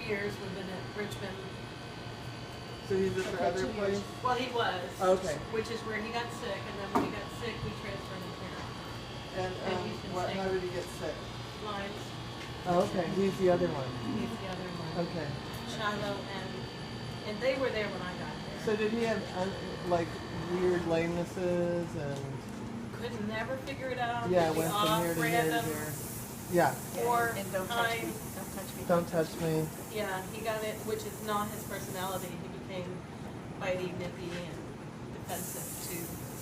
years. We've been at Richmond. So he's at the other place? Well, he was. Okay. Which is where he got sick, and then when he got sick, we transferred him here. And how did he get sick? Lymes. Oh, okay. He's the other one. He's the other one. Okay. Shiloh and they were there when I got there. So did he have like weird lamenesses and? Could never figure it out. Yeah, He'd be went from off here to here to random here. Yeah. Or And don't touch me. Don't touch me. Don't touch me. Yeah, he got it, which is not his personality. He became bitey, nippy, and defensive to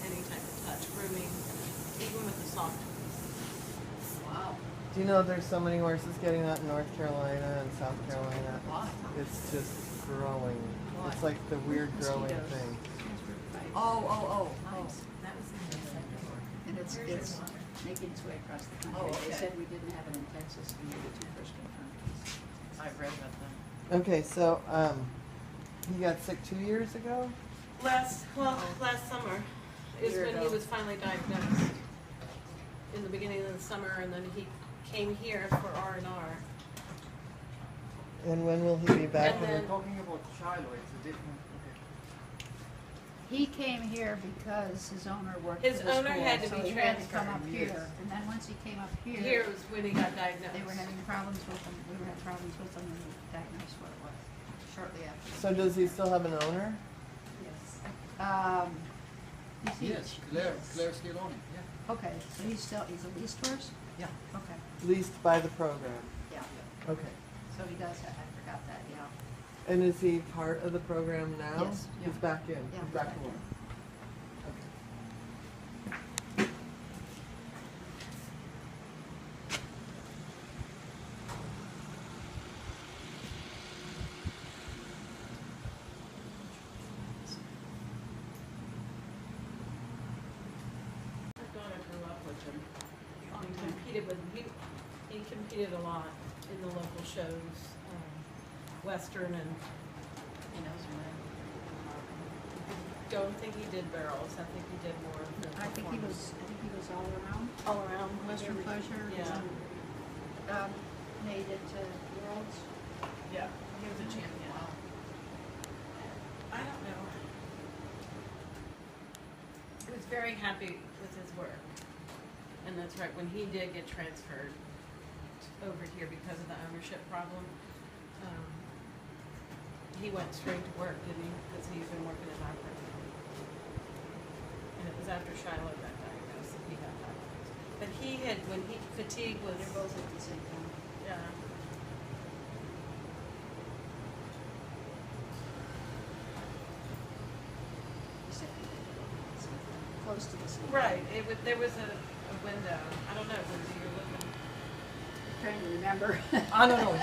any type of touch, grooming, even with the soft toys. Wow. Do you know there's so many horses getting that in North Carolina and South Carolina? Why? It's just growing. Why? It's like the weird growing Mosquitoes. thing. Oh. That was in the second one. And it's making its way across the country. Oh, okay. They said we didn't have it in Texas, and we were the two first confirmed. I've read about that. Okay, so he got sick 2 years ago? Last summer is Year when he ago. was finally diagnosed. In the beginning of the summer, and then he came here for R&R. And when will he be back? And then- Talking about Shiloh, it's a different. He came here because his owner worked His for the owner school, had to so be he had to come up transferred. here. Yes. And then once he came up here, Here was when he got diagnosed. they were having problems with him. We were having problems with him, and we diagnosed what it was shortly after. So does he still have an owner? Yes. Yes, Claire's still on it, yeah. Okay, so he's a leased horse? Yeah. Okay, Leased by the program. yeah. Okay. So he does have, I forgot that, yeah. And is he part of the program now? Yes. He's back in. Yeah, He's back back to work. in. My daughter grew up with him. He competed a lot in the local shows, Western, and He knows him well. don't think he did barrels. I think he did more of the I think he performance. was all around. All around. Western Pleasure. Yeah. Made it to Worlds. Yeah, he was a champion. I don't know. I was very happy with his work. And that's right, when he did get transferred over here because of the ownership problem, he went straight to work, didn't he? Because he's been working in our program. And it was after Shiloh got diagnosed that he got diagnosed. But he had, when fatigue was, They're both at the same time. yeah. Close to the same. Right, there was a window. I don't know, Lindsay, you're looking. Trying to remember. I don't know.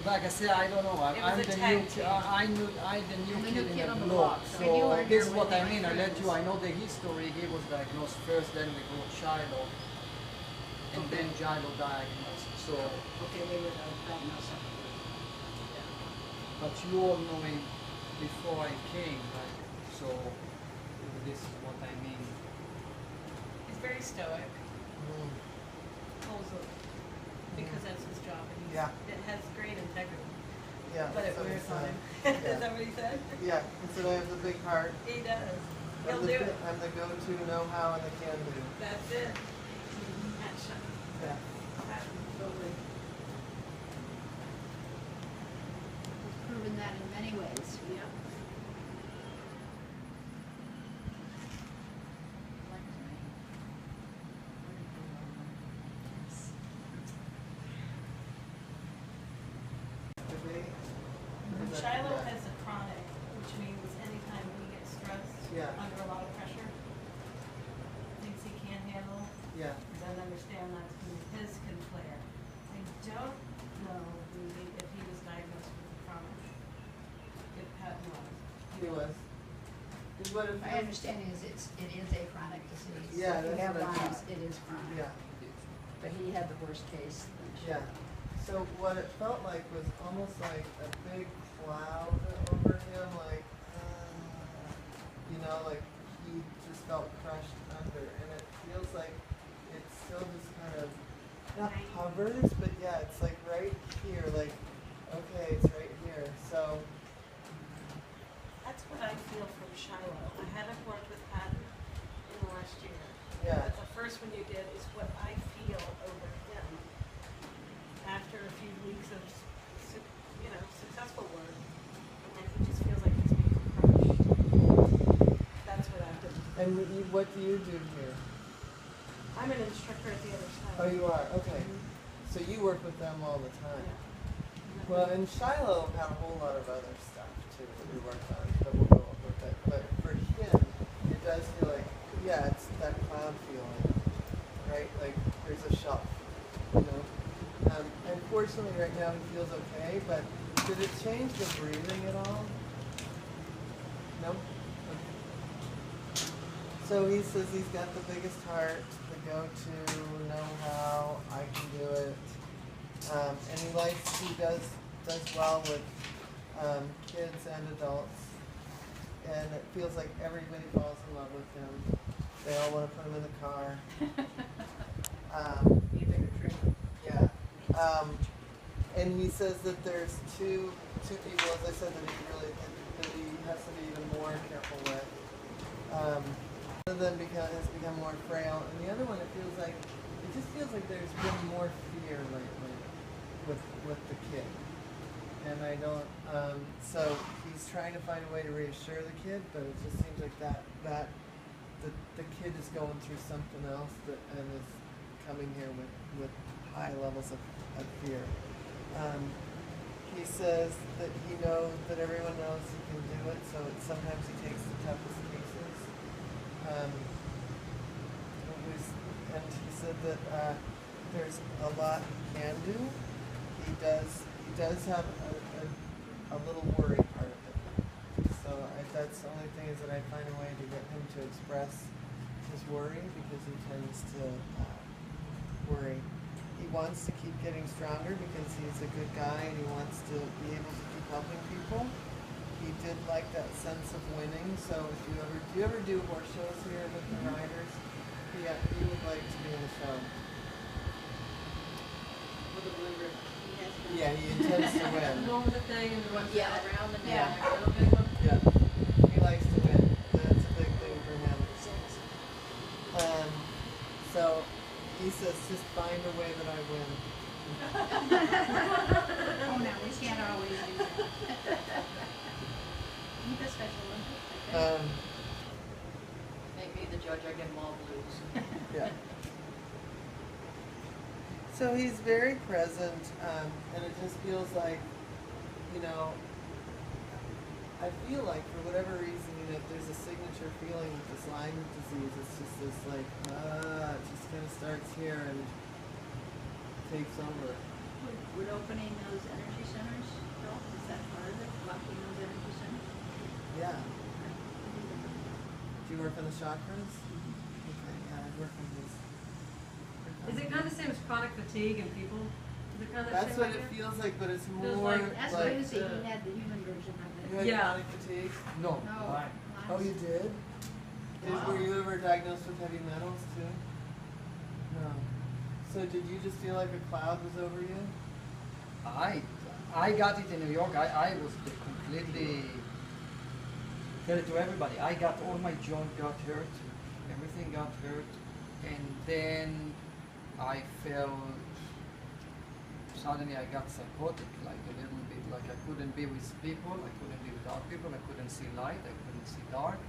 Like I said, I don't know. It was I'm a the tag new. team. I'm the new The kid new in kid the on the block. block. So And you were here's here what when I they mean. were I let you. kids. I know the history. He was diagnosed first, then we go Shiloh, and then Shiloh diagnosed. So, Okay, they were diagnosed. but you all know him before I came, right? So this is what I mean. He's very stoic, Mm. pulls it, because that's his job, and Yeah. it has great integrity, Yeah. but it that's what he wears on said. him. Yeah. Is that what he said? Yeah. He said I have the big heart. He does. He'll I'm do the, it. I'm the go-to know-how and the can-do. That's it. Action. Yeah. Absolutely. He's proven that in many ways. Yep. Shiloh has a chronic, which means anytime he gets stressed, Yeah. under a lot of pressure, things he can't handle, Yeah. doesn't understand that's when his can flare. I don't know if he was diagnosed with chronic. If Pat was. He was. What if My understanding is it is a chronic disease. Yeah, If you that's have what I Lymes, thought. it is chronic. Yeah. But he had the worst case. Yeah. So what it felt like was almost like a big cloud over him, like, like he just felt crushed under, and it feels like it's still just kind of not hovers, but yeah, it's like right here, like Okay, it's right here. So, That's what I feel from Shiloh. I hadn't worked with Patton in the last year. yeah. But the first one you did is what I feel over him after a few weeks of, successful work, and he just feels like he's being crushed. That's what I've done. And what do you do here? I'm an instructor at the other side. Oh, you are? Okay. So you work with them all the time. Yeah. Well, and Shiloh had a whole lot of other stuff too that we worked on, but we'll go over it. But for him, it does feel like, yeah, it's that cloud feeling, right? Like there's a shelf, you know? And fortunately right now he feels okay, but did it change the breathing at all? No? Okay. So he says he's got the biggest heart, the go-to, know how, I can do it. And he does well with kids and adults. And it feels like everybody falls in love with him. They all want to put him in the car. Be a bigger tree. Yeah. And he says that there's two people, as I said, that he has to be even more careful with. One of them has become more frail, and the other one, it just feels like there's been more fear lately with the kid. And I don't, so he's trying to find a way to reassure the kid, but it just seems like the kid is going through something else and is coming here with high levels of fear. He says that he knows that everyone knows he can do it, so sometimes he takes the toughest cases. And he said that there's a lot he can do. He does have a little worry part of it. So that's the only thing is that I find a way to get him to express his worry because he tends to worry. He wants to keep getting stronger because he's a good guy and he wants to be able to keep helping people. He did like that sense of winning, so if do you ever do horse shows here with the riders? He would like to be in the show. With a blue ribbon. Yeah, he intends to win. The one with the thing and the one Yeah. around the Yeah. neck, the big one. Yeah, he likes to win. That's a big thing for him. So he says, just find a way that I win. Oh, no, we can't always do that. Keep a special one. Make me the judge, I get them all blues. Yeah. So he's very present, and it just feels like, I feel like for whatever reason, if there's a signature feeling with this Lyme disease, it's just this like, it just kind of starts here and takes over. Would opening those energy centers help? Is that part of it? Locking those energy centers? Yeah. Do you work on the chakras? Okay, yeah, I work on these. Is it kind of the same as chronic fatigue in people? Is it kind of the That's same what idea? it feels like, but it's Feels more like- That's what I like. was thinking, he had the human version of You it. had Yeah. chronic fatigue? No. No. Lyme. Oh, you did? Were you ever diagnosed with heavy metals too? No. So did you just feel like a cloud was over you? I got it in New York. I was completely, tell it to everybody, I got all my joint got hurt, everything got hurt, and then I felt, suddenly I got psychotic, like a little bit, like I couldn't be with people, I couldn't be without people, I couldn't see light, I couldn't see dark,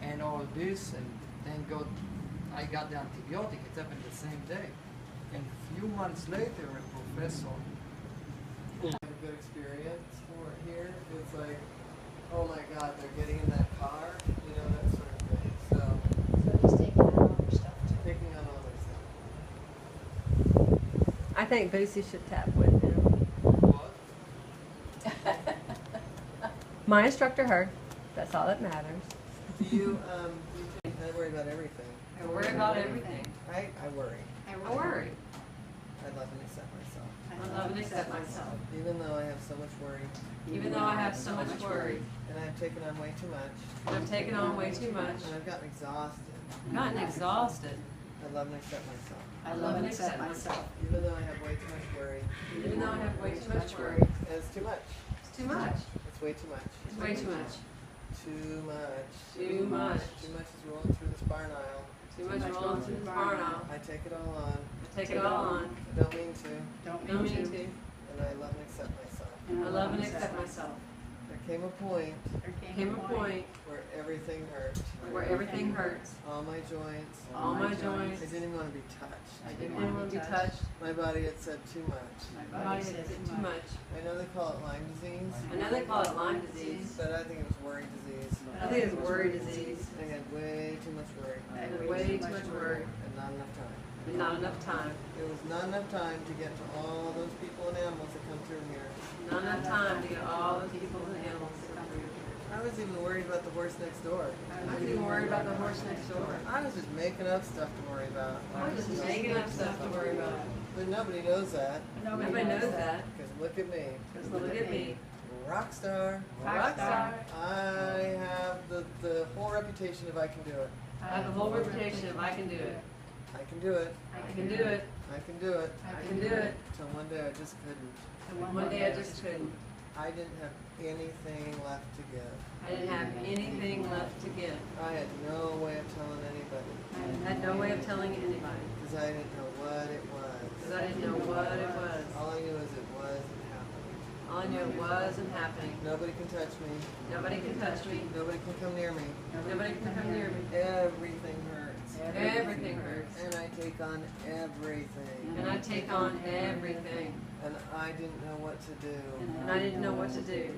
and all this, and thank God I got the antibiotic, it happened the same day. And a few months later, a professor, Have a good experience for here. It's like, oh my God, they're getting in that car, that sort of thing. So So he's taking out all their stuff too. taking on all their stuff. I think Boosie should tap with him. What? My instructor heard. That's all that matters. Do you think I worry about everything? I worry about everything. Right? I worry. I worry. I love and accept myself. I love and accept myself. Even though I have so much worry. Even though I have so much worry. And I've taken on way too much. And I've taken on way too much. And I've gotten exhausted. Gotten exhausted. I love and accept myself. I love and accept myself. Even though I have way too much worry. Even though I have way too much worry. it's too much. It's too much. It's way too much. It's way too much. Too much. Too much. Too much is rolling through this barn aisle. Too much rolling through the barn aisle. I take it all on. Take it all on. I don't mean to. Don't mean to. And I love and accept myself. I love and accept myself. There came a point Came a point where everything hurt. where everything hurts. All my joints. All my joints. I didn't even want to be touched. I didn't want to be touched. My body had said too much. My body had said too much. I know they call it Lyme disease, I know they call it Lyme disease, but I think it was worry disease. I think it's worry disease. I had way too much worry I had way too much worry and not enough time. and not enough time. It was not enough time to get to all those people and animals that come through here. Not enough time to get all the people and animals that come through. I was even worried about the horse next door. I was even worried about the horse next door. I was just making up stuff to worry about. I was just making up stuff to worry about. But nobody knows that. Nobody knows that. Because look at me. Just look at me. Rock star. Rock star. I have the whole reputation if I can do it. I have the whole reputation if I can do it. I can do it. I can do it. I can do it. I can do it. Till one day I just couldn't. And one day I just couldn't. I didn't have anything left to give. I didn't have anything left to give. I had no way of telling anybody. I had no way of telling anybody. Because I didn't know what it was. Because I didn't know what it was. All I knew is it wasn't happening. All I knew it wasn't happening. Nobody can touch me. Nobody can touch me. Nobody can come near me. Nobody can come near me. Everything hurts. Everything hurts. And I take on everything. And I take on everything. And I didn't know what to do. And I didn't know what to do.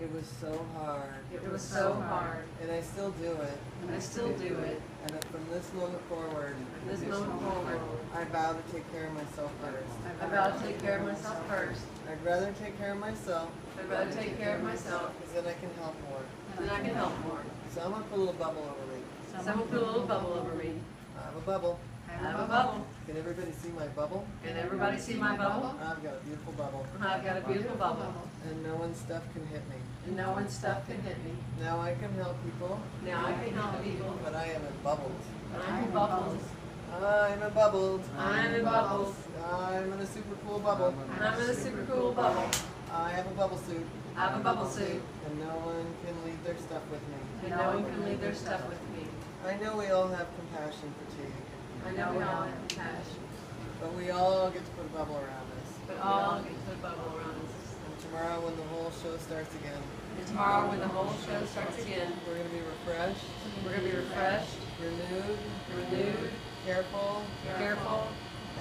It was so hard. It was so hard. And I still do it. And I still do it. And from this moment forward, From this moment forward, I vow to take care of myself first. I vow to take care of myself first. I'd rather take care of myself I'd rather take care of myself because then I can help more. than I can help more. So I'm going to put a little bubble over me. Someone put a little bubble over me. I have a bubble. I have a bubble. Can everybody see my bubble? Can everybody see my bubble? I've got a beautiful bubble. I've got a beautiful bubble. And no one's stuff can hit me. And no one's stuff can hit me. Now I can help people, Now I can help people. but I am in bubbles. But I'm in bubbles. I'm in bubbles. I'm in bubbles. I'm in a super cool bubble. I'm in a super cool bubble. I have a bubble suit. I have a bubble suit. And no one can leave their stuff with me. And no one can leave their stuff with me. I know we all have compassion fatigue, I know we all have compassion. but we all get to put a bubble around us. But all get to put a bubble around us. And tomorrow when the whole show starts again, And tomorrow when the whole show starts again, we're going to be refreshed, we're going to be refreshed, renewed, renewed, careful, careful,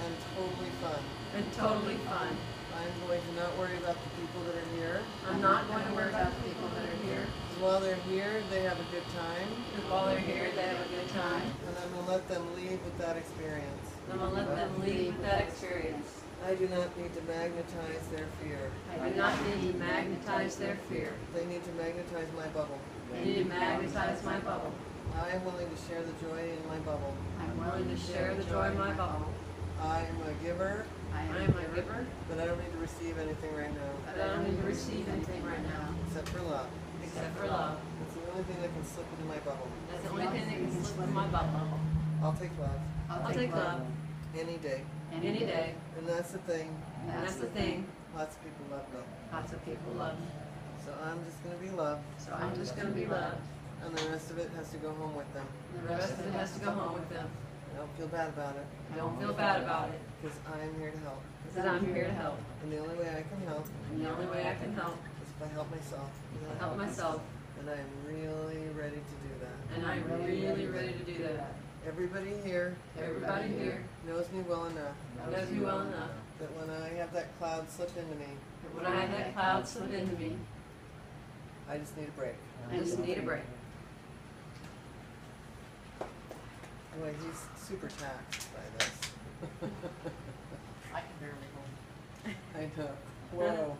and totally fun. and totally fun. I'm going to not worry about the people that are here. I'm not going to worry about the people that are here. 'Cause while they're here, they have a good time. Because while they're here, they have a good time. And I'm going to let them leave with that experience. I'm going to let them leave with that experience. I do not need to magnetize their fear. I do not need to magnetize their fear. They need to magnetize my bubble. They need to magnetize my bubble. I am willing to share the joy in my bubble. I'm willing to share the joy in my bubble. I am a giver, I am a giver, but I don't need to receive anything right now, but I don't need to receive anything right now, except for love. except for love. It's the only thing that can slip into my bubble. That's the only thing that can slip in my bubble. I'll take love I'll take love any day. any day. And that's the thing. And that's the thing. Lots of people love me. Lots of people love me. So I'm just going to be loved. So I'm just going to be loved. And the rest of it has to go home with them. And the rest of it has to go home with them. I don't feel bad about it. Don't feel bad about it. Because I'm here to help. Because I'm here to help. And the only way I can help And the only way I can help is if I help myself. is to help myself. And I am really ready to do that. And I'm really ready to do that. Everybody here Everybody here knows me well enough knows me well enough that when I have that cloud slip into me, that when I have that cloud slip into me, I just need a break. I just need a break. Boy, he's super taxed by this. I can barely hold. I know. Whoa.